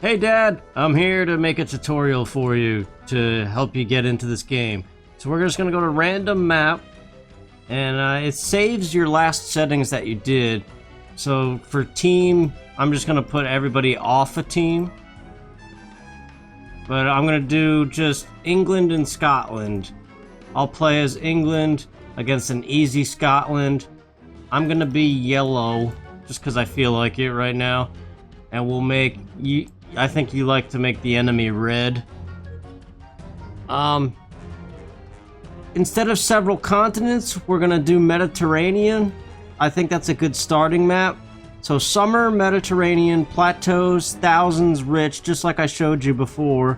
Hey Dad, I'm here to make a tutorial for you to help you get into this game. So we're just gonna go to random map, and it saves your last settings that you did. So for team, I'm just gonna put everybody off a team. But I'm gonna do just England and Scotland. I'll play as England against an easy Scotland. I'm gonna be yellow, just because I feel like it right now. And we'll make you. I think you like to make the enemy red. Instead of several continents, we're gonna do Mediterranean. I think that's a good starting map. So summer, Mediterranean, plateaus, thousands, rich, just like I showed you before.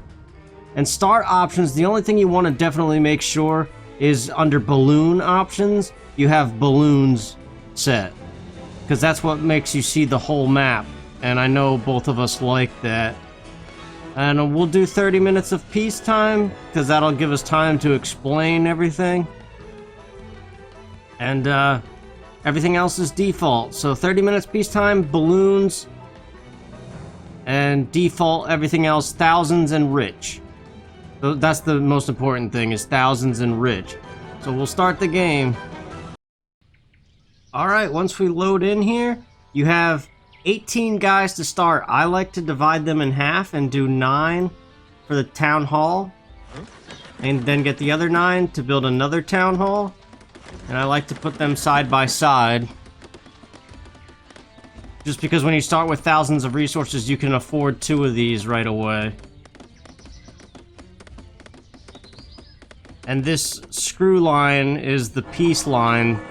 And start options, the only thing you want to definitely make sure is under balloon options, you have balloons set. Because that's what makes you see the whole map. And I know both of us like that. And we'll do 30 minutes of peacetime, because that'll give us time to explain everything. And everything else is default. So 30 minutes peacetime, balloons, and default everything else, thousands and rich. So that's the most important thing, is thousands and rich. So we'll start the game. Alright, once we load in here, you have 18 guys to start. I like to divide them in half and do 9 for the town hall. And then get the other 9 to build another town hall. And I like to put them side by side. Just because when you start with thousands of resources, you can afford 2 of these right away. And this screw line is the peace line.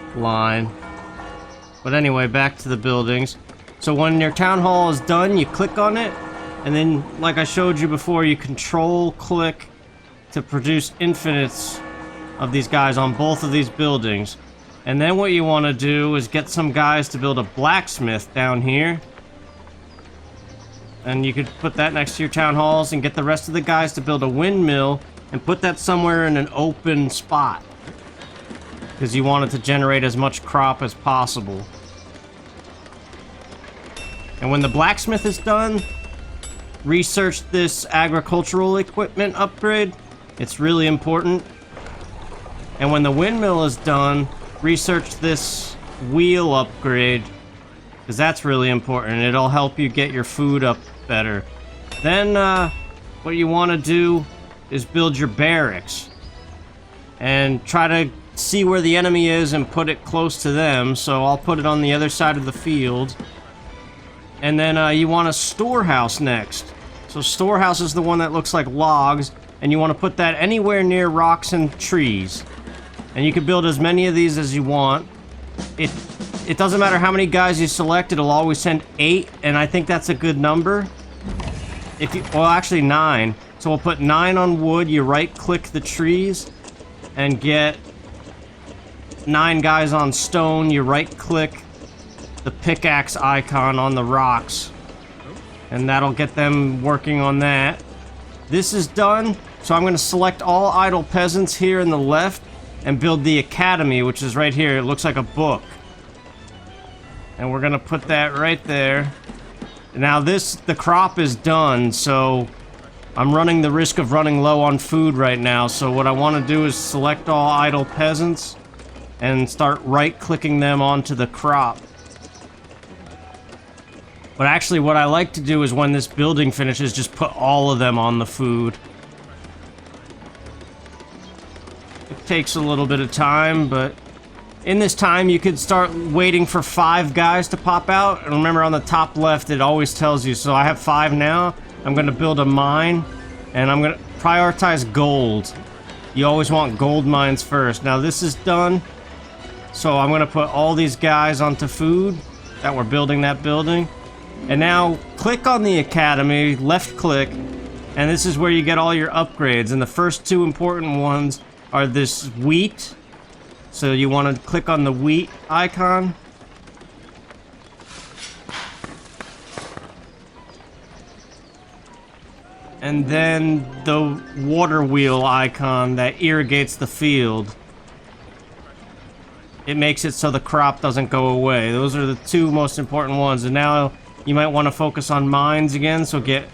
But anyway, back to the buildings. So when your town hall is done, you click on it, and then, like I showed you before, you control-click to produce infinites of these guys on both of these buildings. And then what you want to do is get some guys to build a blacksmith down here. And you could put that next to your town halls and get the rest of the guys to build a windmill and put that somewhere in an open spot. Because you want it to generate as much crop as possible. And when the blacksmith is done, research this agricultural equipment upgrade. It's really important. And when the windmill is done, research this wheel upgrade, because that's really important. It'll help you get your food up better. Then what you want to do is build your barracks. And try to see where the enemy is and put it close to them. So I'll put it on the other side of the field. And then you want a storehouse next. So storehouse is the one that looks like logs, and you want to put that anywhere near rocks and trees. And you can build as many of these as you want. It doesn't matter how many guys you select, it'll always send 8, and I think that's a good number. Well, actually 9. So we'll put 9 on wood, you right-click the trees, and get 9 guys on stone, you right-click the pickaxe icon on the rocks, and that'll get them working on that. This is done, so I'm going to select all idle peasants here in the left and build the academy, which is right here. It looks like a book, and we're going to put that right there. Now the crop is done, so I'm running the risk of running low on food right now, so what I want to do is select all idle peasants and start right-clicking them onto the crop. But actually, what I like to do is when this building finishes, just put all of them on the food. It takes a little bit of time, but in this time, you could start waiting for 5 guys to pop out. And remember, on the top left, it always tells you. So I have 5 now. I'm going to build a mine, and I'm going to prioritize gold. You always want gold mines first. Now, this is done. So I'm going to put all these guys onto food that we're building that building. And now, click on the academy, left click, and this is where you get all your upgrades. And the first 2 important ones are this wheat. So you want to click on the wheat icon. And then the water wheel icon that irrigates the field. It makes it so the crop doesn't go away. Those are the 2 most important ones. And now you might want to focus on mines again, so get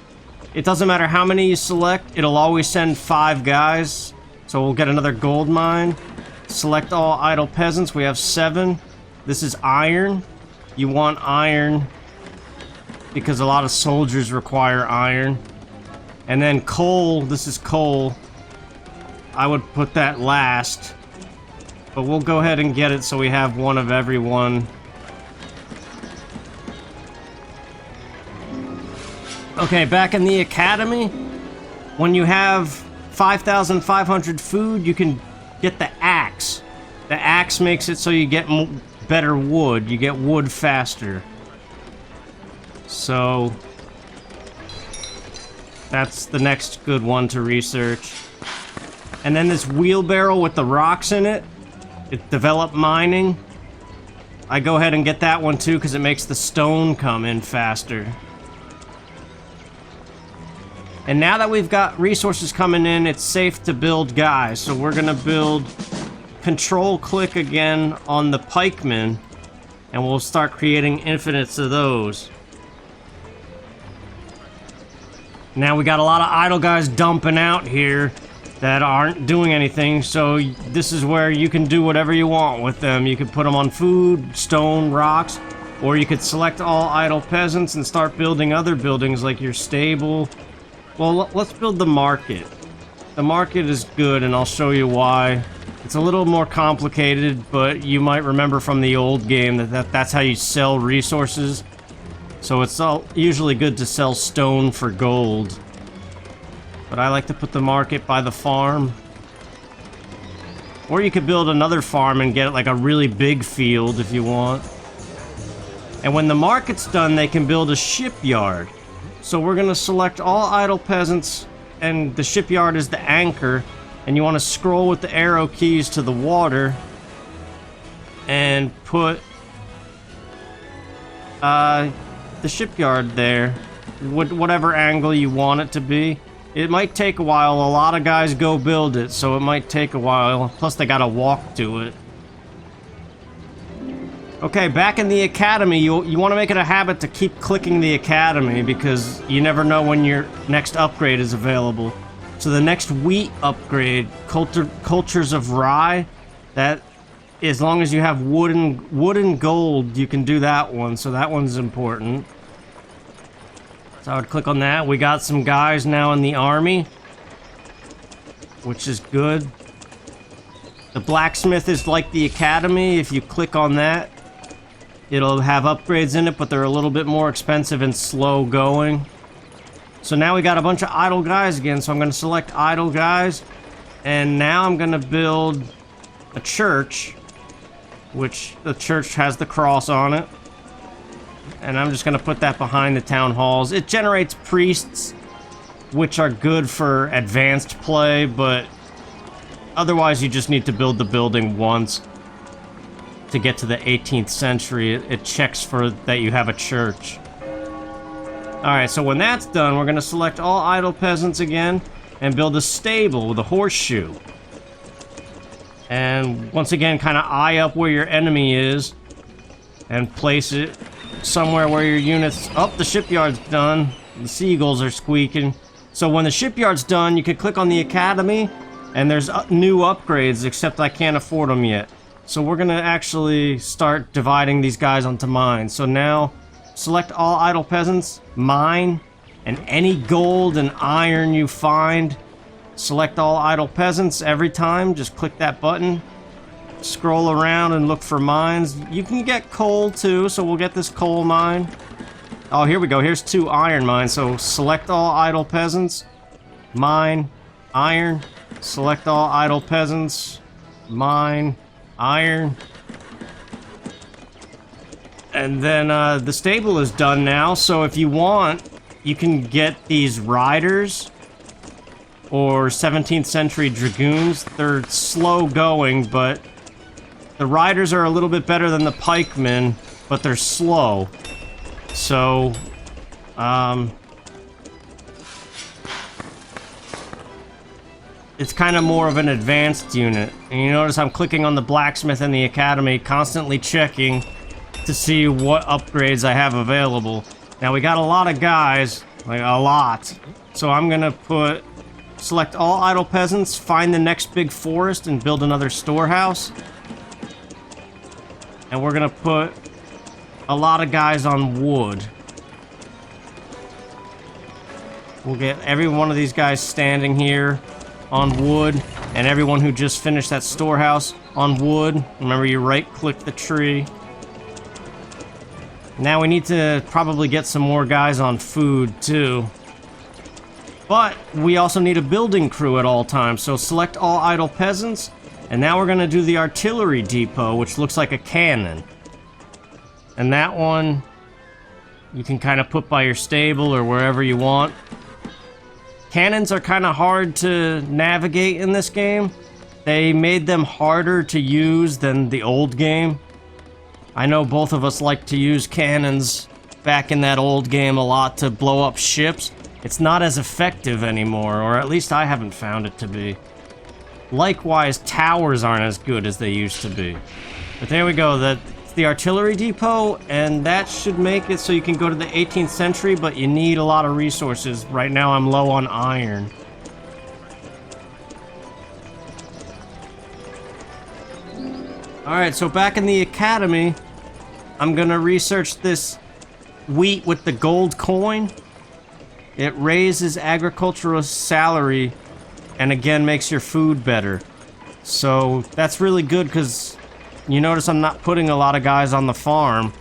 It doesn't matter how many you select, it'll always send 5 guys. So we'll get another gold mine. Select all idle peasants, we have 7. This is iron. You want iron because a lot of soldiers require iron. And then coal, this is coal. I would put that last. But we'll go ahead and get it so we have one of everyone. Okay, back in the academy, when you have 5,500 food, you can get the axe. The axe makes it so you get better wood. You get wood faster. So that's the next good one to research. And then this wheelbarrow with the rocks in it, it developed mining. I go ahead and get that one too because it makes the stone come in faster. And now that we've got resources coming in, it's safe to build guys. So we're gonna build, control-click again on the pikemen, and we'll start creating infinites of those. Now we got a lot of idle guys dumping out here that aren't doing anything, so this is where you can do whatever you want with them. You can put them on food, stone, rocks, or you could select all idle peasants and start building other buildings like your stable. Well, let's build the market. The market is good, and I'll show you why. It's a little more complicated, but you might remember from the old game that's how you sell resources. So it's usually good to sell stone for gold. But I like to put the market by the farm. Or you could build another farm and get like a really big field if you want. And when the market's done, they can build a shipyard. So we're gonna select all idle peasants, and the shipyard is the anchor, and you want to scroll with the arrow keys to the water and put the shipyard there, whatever angle you want it to be. It might take a while. A lot of guys go build it, so it might take a while. Plus they gotta walk to it. Okay, back in the academy, you want to make it a habit to keep clicking the academy because you never know when your next upgrade is available. So the next wheat upgrade, cultures of rye, that as long as you have wood and gold, you can do that one. So that one's important. So I would click on that. We got some guys now in the army, which is good. The blacksmith is like the academy. If you click on that, it'll have upgrades in it, but they're a little bit more expensive and slow going. So now we got a bunch of idle guys again, so I'm going to select idle guys. And now I'm going to build a church, which the church has the cross on it. And I'm just going to put that behind the town halls. It generates priests, which are good for advanced play, but otherwise you just need to build the building once. To get to the 18th century, it checks for that you have a church. Alright, so when that's done, we're going to select all idle peasants again and build a stable with a horseshoe. And once again, kind of eye up where your enemy is and place it somewhere where your units... Oh, the shipyard's done. The seagulls are squeaking. So when the shipyard's done, you can click on the academy and there's new upgrades, except I can't afford them yet. So we're gonna actually start dividing these guys onto mines. So now, select all idle peasants, mine, and any gold and iron you find. Select all idle peasants every time, just click that button. Scroll around and look for mines. You can get coal too, so we'll get this coal mine. Oh, here we go, here's 2 iron mines. So select all idle peasants, mine, iron. Select all idle peasants, mine, iron. And then the stable is done now, so if you want, you can get these riders or 17th century dragoons. They're slow going, but the riders are a little bit better than the pikemen, but they're slow. So it's kind of more of an advanced unit. And you notice I'm clicking on the blacksmith and the academy, constantly checking to see what upgrades I have available. Now we got a lot of guys, Like, a lot. So I'm gonna select all idle peasants, find the next big forest, and build another storehouse. And we're gonna put a lot of guys on wood. We'll get every one of these guys standing here on wood, and everyone who just finished that storehouse on wood. Remember, you right-click the tree. Now we need to probably get some more guys on food, too. But we also need a building crew at all times, so select all idle peasants. And now we're going to do the artillery depot, which looks like a cannon. And that one, you can kind of put by your stable or wherever you want. Cannons are kind of hard to navigate in this game. They made them harder to use than the old game. I know both of us like to use cannons back in that old game a lot to blow up ships. It's not as effective anymore, or at least I haven't found it to be. Likewise, towers aren't as good as they used to be. But there we go, that's the artillery depot, and that should make it so you can go to the 18th century, but you need a lot of resources. Right now I'm low on iron. Alright, so back in the academy, I'm gonna research this wheat with the gold coin. It raises agricultural salary and again makes your food better. So that's really good because you notice I'm not putting a lot of guys on the farm.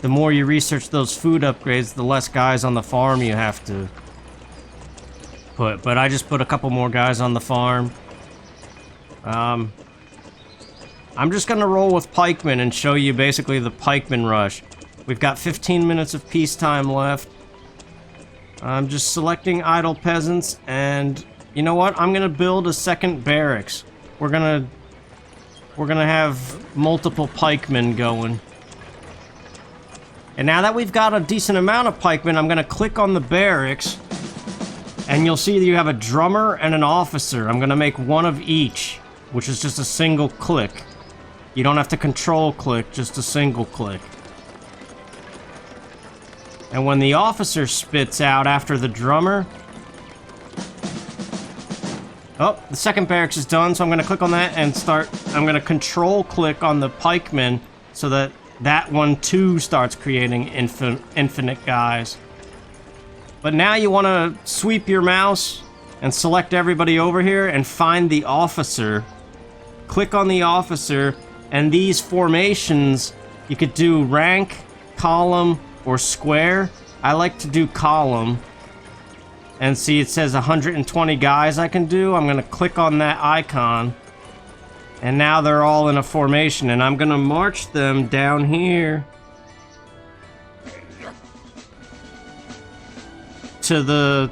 The more you research those food upgrades, the less guys on the farm you have to put. But I just put a couple more guys on the farm. I'm just gonna roll with pikemen and show you basically the pikeman rush. We've got 15 minutes of peacetime left. I'm just selecting idle peasants, and you know what? I'm gonna build a second barracks. We're gonna have multiple pikemen going. And now that we've got a decent amount of pikemen, I'm gonna click on the barracks, and you'll see that you have a drummer and an officer. I'm gonna make one of each, which is just a single click. You don't have to control click, just a single click. And when the officer spits out after the drummer... Oh, the second barracks is done, so I'm gonna click on that and start... I'm gonna control click on the pikemen so that that one too starts creating infinite guys. But now you wanna sweep your mouse and select everybody over here and find the officer. Click on the officer, and these formations, you could do rank, column, or square. I like to do column. And see, it says 120 guys I can do. I'm gonna click on that icon. And now they're all in a formation, and I'm gonna march them down here to the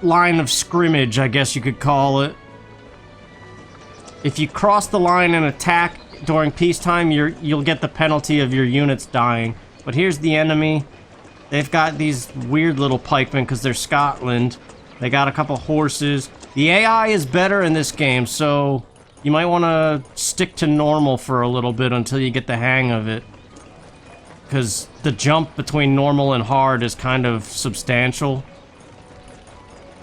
line of scrimmage, I guess you could call it. If you cross the line and attack during peacetime, you'll get the penalty of your units dying. But here's the enemy. They've got these weird little pikemen because they're Scotland. They got a couple horses. The AI is better in this game, so you might want to stick to normal for a little bit until you get the hang of it. Because the jump between normal and hard is kind of substantial.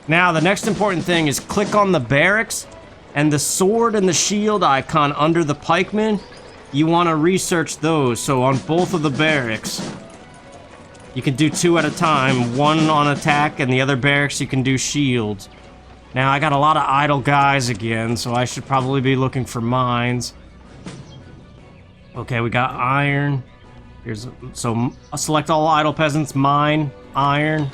Now, the next important thing is click on the barracks, and the sword and the shield icon under the pikemen, you want to research those. So on both of the barracks, you can do 2 at a time. One on attack, and the other barracks you can do shields. Now, I got a lot of idle guys again, so I should probably be looking for mines. Okay, we got iron. So select all idle peasants, mine, iron.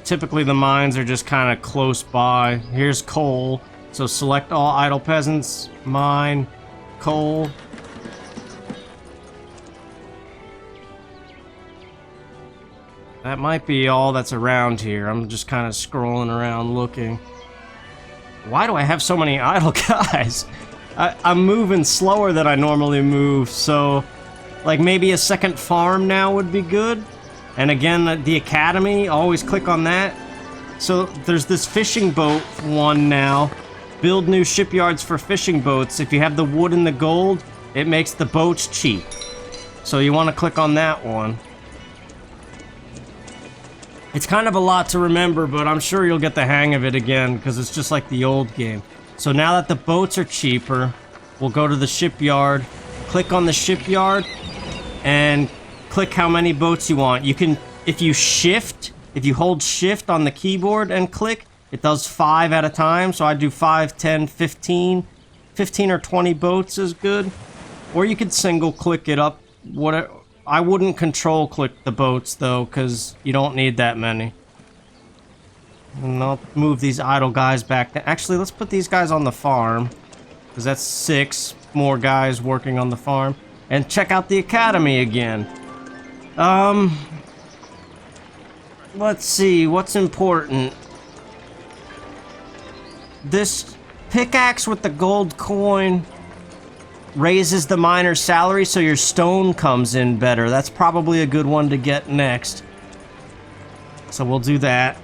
Typically the mines are just kind of close by. Here's coal. So select all idle peasants, mine, coal. That might be all that's around here. I'm just kind of scrolling around looking. Why do I have so many idle guys? I'm moving slower than I normally move, so like maybe a second farm now would be good. And again, the academy, always click on that. So there's this fishing boat one now. Build new shipyards for fishing boats. If you have the wood and the gold, it makes the boats cheap. So you want to click on that one. It's kind of a lot to remember, but I'm sure you'll get the hang of it again, because it's just like the old game. So now that the boats are cheaper, we'll go to the shipyard, click on the shipyard, and click how many boats you want. You can, if you hold shift on the keyboard and click, it does 5 at a time. So I do 5, 10, 15. 15 or 20 boats is good. Or you could single click it up. I wouldn't control click the boats though, because you don't need that many. And I'll move these idle guys back. Actually, let's put these guys on the farm, because that's 6 more guys working on the farm. And check out the academy again. Let's see, what's important? This pickaxe with the gold coin raises the miner's salary, so your stone comes in better. That's probably a good one to get next. So we'll do that.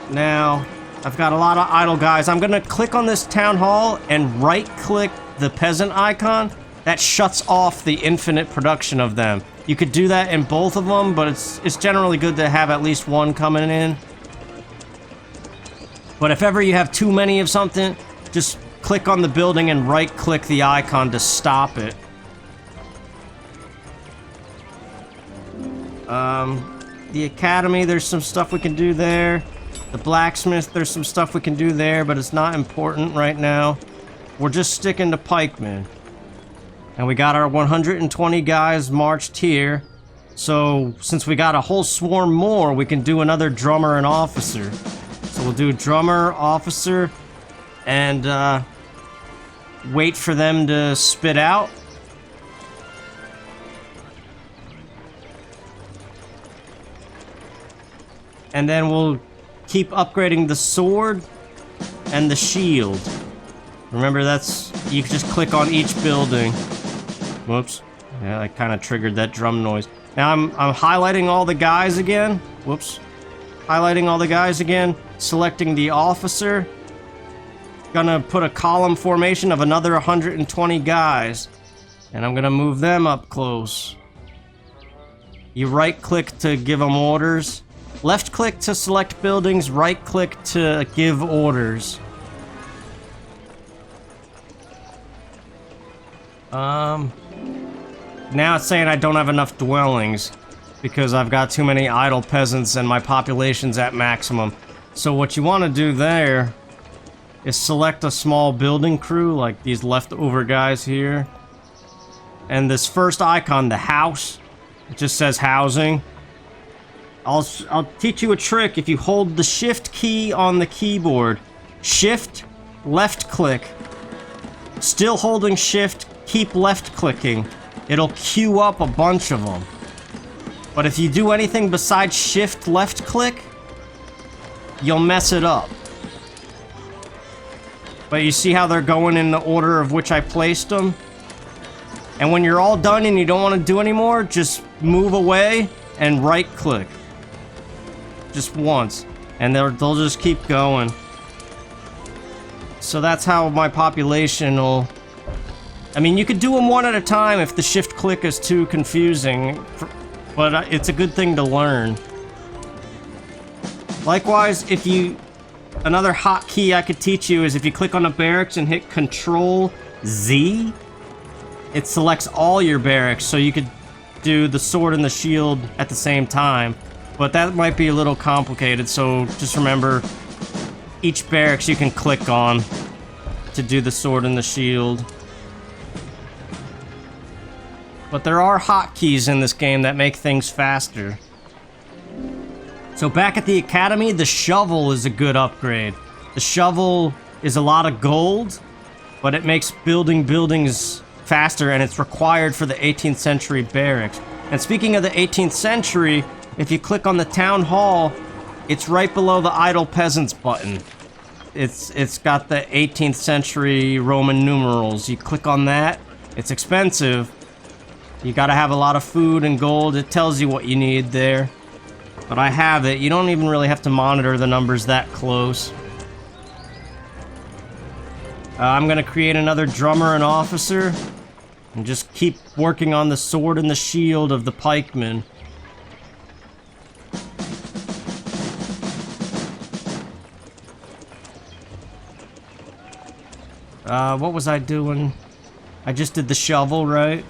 Now, I've got a lot of idle guys. I'm gonna click on this town hall and right-click the peasant icon. That shuts off the infinite production of them. You could do that in both of them, but it's generally good to have at least one coming in. But if ever you have too many of something, just click on the building and right-click the icon to stop it. The academy, there's some stuff we can do there. The blacksmith, there's some stuff we can do there, but it's not important right now. We're just sticking to pikemen. And we got our 120 guys marched here. So, since we got a whole swarm more, we can do another drummer and officer. So we'll do drummer, officer, and wait for them to spit out. And then we'll keep upgrading the sword and the shield. Remember, you can just click on each building. Whoops. Yeah, I kind of triggered that drum noise. Now I'm highlighting all the guys again. Whoops. Highlighting all the guys again. Selecting the officer. Gonna put a column formation of another 120 guys. And I'm gonna move them up close. You right-click to give them orders. Left-click to select buildings, right-click to give orders. Now it's saying I don't have enough dwellings because I've got too many idle peasants and my population's at maximum. So what you want to do there is select a small building crew, like these leftover guys here. And this first icon, the house, it just says housing. I'll teach you a trick. If you hold the shift key on the keyboard, shift, left click, still holding shift, keep left clicking, it'll queue up a bunch of them. But if you do anything besides shift left click, you'll mess it up. But you see how they're going in the order of which I placed them? And when you're all done and you don't want to do anymore, just move away and right click. Just once. And they'll just keep going. So that's how my population will... I mean, you could do them one at a time if the shift click is too confusing. But it's a good thing to learn. Likewise, if you... Another hotkey I could teach you is if you click on a barracks and hit Control Z, it selects all your barracks, so you could do the sword and the shield at the same time. But that might be a little complicated, so just remember, each barracks you can click on to do the sword and the shield. But there are hotkeys in this game that make things faster. So back at the academy, the shovel is a good upgrade. The shovel is a lot of gold, but it makes building buildings faster, and it's required for the 18th century barracks. And speaking of the 18th century, if you click on the town hall, it's right below the idle peasants button. It's got the 18th century Roman numerals. You click on that, it's expensive. You gotta have a lot of food and gold. It tells you what you need there. But I have it. You don't even really have to monitor the numbers that close. I'm gonna create another drummer and officer. And just keep working on the sword and the shield of the pikemen. What was I doing? I just did the shovel, right?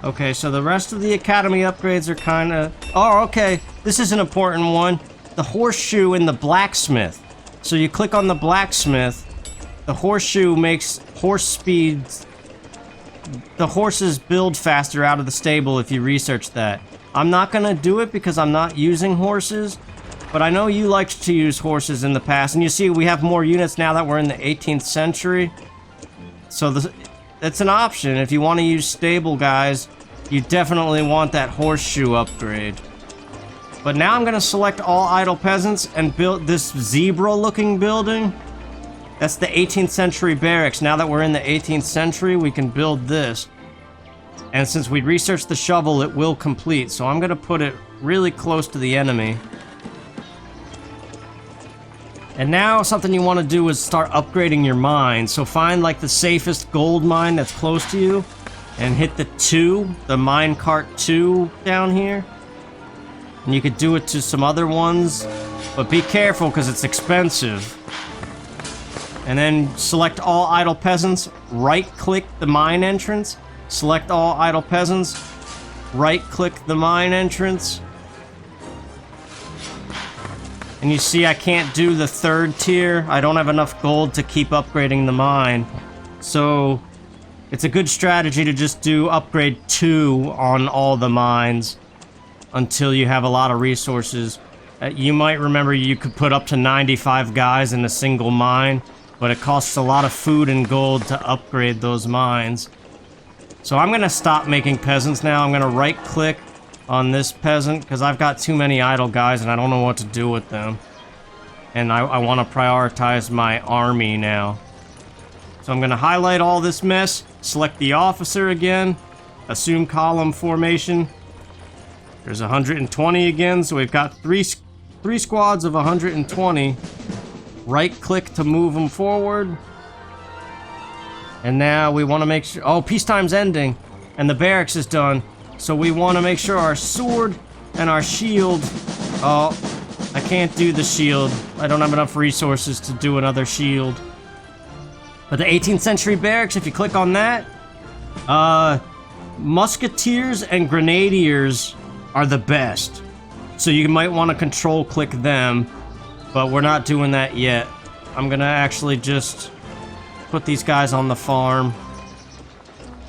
Okay, so the rest of the academy upgrades are kind of... Oh, okay. This is an important one. The horseshoe in the blacksmith. So you click on the blacksmith. The horseshoe makes horse speeds... The horses build faster out of the stable if you research that. I'm not gonna do it because I'm not using horses. But I know you liked to use horses in the past. And you see, we have more units now that we're in the 18th century. So it's an option. If you want to use stable guys, you definitely want that horseshoe upgrade. But now I'm going to select all idle peasants and build this zebra-looking building. That's the 18th century barracks. Now that we're in the 18th century, we can build this. And since we researched the shovel, it will complete. So I'm going to put it really close to the enemy. And now something you want to do is start upgrading your mine. So find like the safest gold mine that's close to you and hit the 2, the mine cart 2 down here. And you could do it to some other ones, but be careful because it's expensive. And then select all idle peasants, right click the mine entrance, select all idle peasants, right click the mine entrance. And you see I can't do the 3rd tier. I don't have enough gold to keep upgrading the mine. So it's a good strategy to just do upgrade 2 on all the mines until you have a lot of resources. You might remember you could put up to 95 guys in a single mine, but it costs a lot of food and gold to upgrade those mines. So I'm gonna stop making peasants now. I'm gonna right click on this peasant because I've got too many idle guys and I don't know what to do with them. And I want to prioritize my army now. So I'm going to highlight all this mess, select the officer again, assume column formation. There's 120 again, so we've got three squads of 120. Right click to move them forward. And now we want to make sure... Oh, peacetime's ending and the barracks is done. So we want to make sure our sword and our shield... Oh, I can't do the shield. I don't have enough resources to do another shield. But the 18th century barracks, if you click on that... Musketeers and Grenadiers are the best. So you might want to control click them. But we're not doing that yet. I'm going to actually just put these guys on the farm.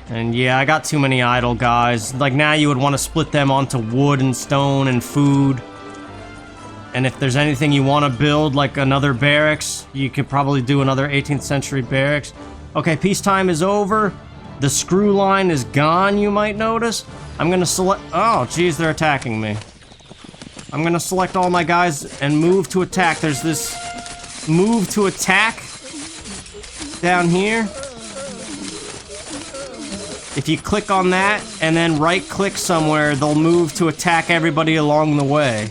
And yeah, I got too many idle guys. Like now you would want to split them onto wood and stone and food. And if there's anything you want to build, like another barracks, you could probably do another 18th century barracks. Okay, peacetime is over. The screw line is gone, you might notice. I'm going to select... Oh, geez, they're attacking me. I'm going to select all my guys and move to attack. There's this move to attack down here. If you click on that and then right-click somewhere, they'll move to attack everybody along the way.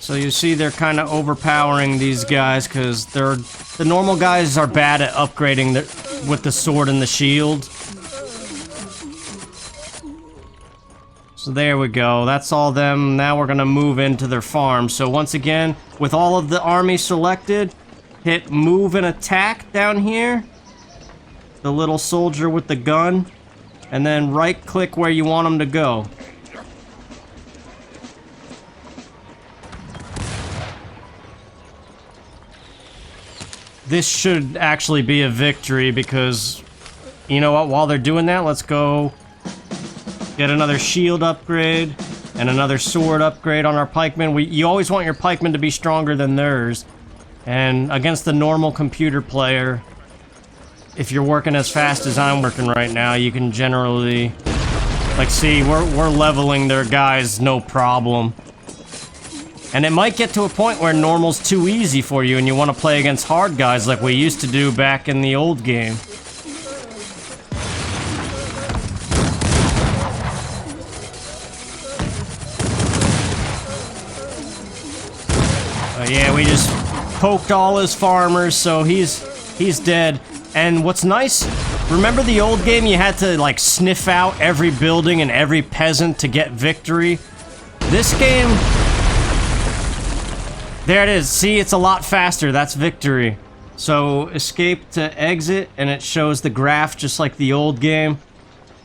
So you see they're kind of overpowering these guys because the normal guys are bad at upgrading with the sword and the shield. So there we go. That's all them. Now we're going to move into their farm. So once again, with all of the army selected, hit move and attack down here. The little soldier with the gun, and then right-click where you want them to go. This should actually be a victory because, you know what, while they're doing that, let's go get another shield upgrade and another sword upgrade on our pikemen. You always want your pikemen to be stronger than theirs. And against the normal computer player, if you're working as fast as I'm working right now, you can generally... Like, see, we're leveling their guys no problem. And it might get to a point where normal's too easy for you and you want to play against hard guys like we used to do back in the old game. Yeah, we just poked all his farmers, so he's dead. And what's nice, remember the old game you had to like sniff out every building and every peasant to get victory? This game, there it is. See, it's a lot faster. That's victory. So escape to exit, and it shows the graph just like the old game.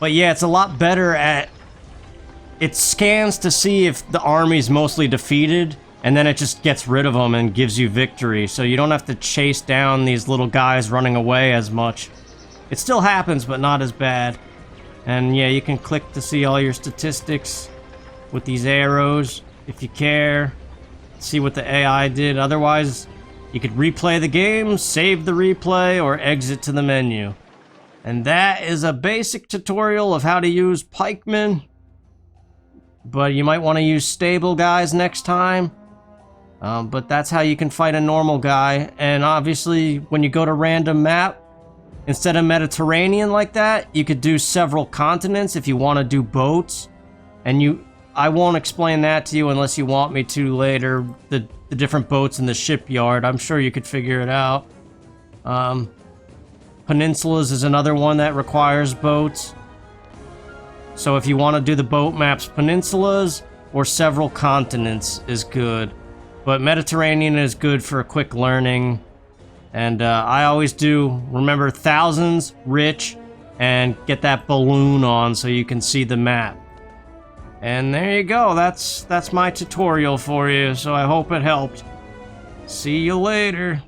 But yeah, it's a lot better at... It scans to see if the army's mostly defeated, and then it just gets rid of them and gives you victory. So you don't have to chase down these little guys running away as much. It still happens, but not as bad. And yeah, you can click to see all your statistics with these arrows if you care. See what the AI did. Otherwise, you could replay the game, save the replay, or exit to the menu. And that is a basic tutorial of how to use pikemen. But you might want to use stable guys next time. But that's how you can fight a normal guy. And obviously, when you go to random map, instead of Mediterranean like that, you could do several continents if you want to do boats. And I won't explain that to you unless you want me to later. The different boats in the shipyard. I'm sure you could figure it out. Peninsulas is another one that requires boats. So if you want to do the boat maps, peninsulas or several continents is good. But Mediterranean is good for a quick learning. And I always do, remember, thousands, rich, and get that balloon on so you can see the map. And there you go, that's my tutorial for you, so I hope it helped. See you later.